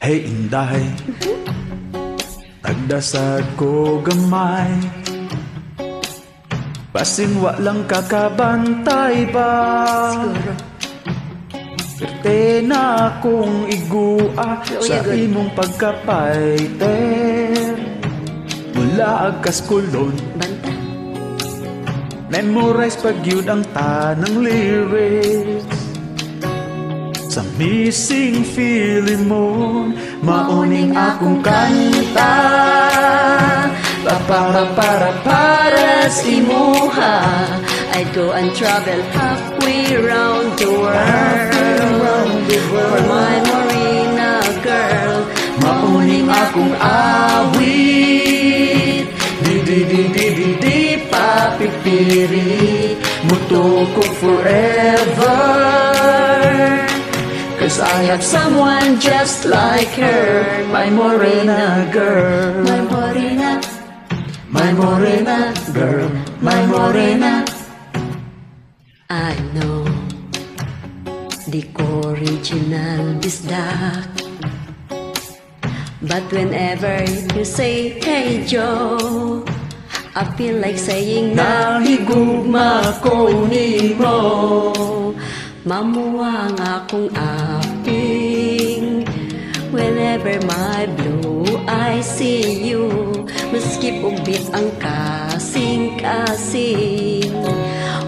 Hey Inday, tagdasad ko gamay, basin walang kakabantay ba? Siguro. Perte na akong igua sa imong pagkapaiter. Mula agkas kulon, Banta. memorize pag yun ang tanang lyrics. Sa missing feeling mo, mauning akong kanta. Para sa imuha, I'd go and travel halfway round the world. For my Morena girl, Mauning akong awit, di papipiri, muto ko forever. Cause I have someone just like her, my Morena girl. my Morena, My Morena girl, my Morena. I know di ko original bisdak, but whenever you say hey Joe, I feel like saying Nahigugma ko nimo. mamuwang akong aping. Whenever my blue eyes see you, maski ubit ang kasing-kasing,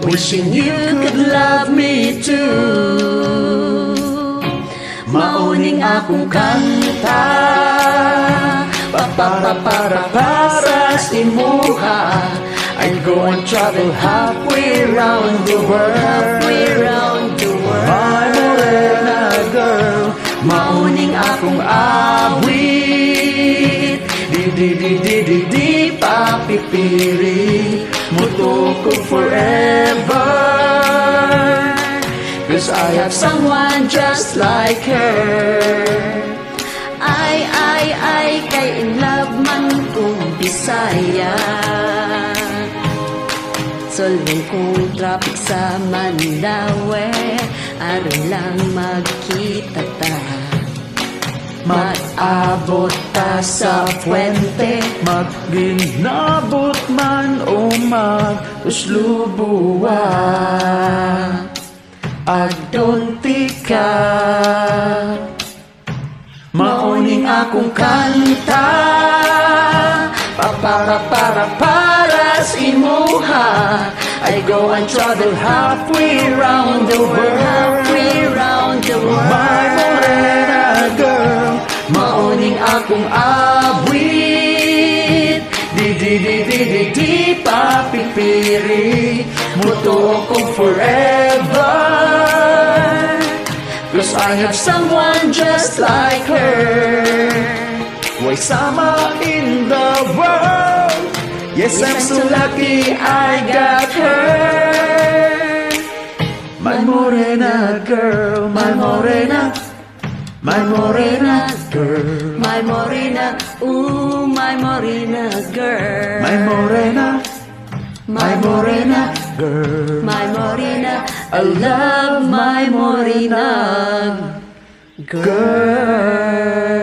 wishing you could love me too. Mauning akong kanta, para sa imuha. I'd go and travel halfway round the world. Halfway round the world. My Morena girl, mauning akong awit, di papipiri, muto ko forever. Cause I have someone just like her. Ay, kay in love man kong Bisaya. Solving kong traffic sa Mandaue, aron lang magkita ta. Mag-abot ta sa puwente, magginabot man o mag-uslubuwa. Agdonti ka, mauning akong kanta, para sa imuha. I go and travel halfway round the world. Halfway round the world. My Morena girl, mauning akong awit, di papipiri, muto ko forever. Cause I have someone just like her. Why sama in the world? Yes, I'm so lucky I got her. My Morena girl, my Morena, my Morena girl, My Morena, ooh, my Morena girl. my Morena, my Morena girl. My Morena, I love my Morena girl.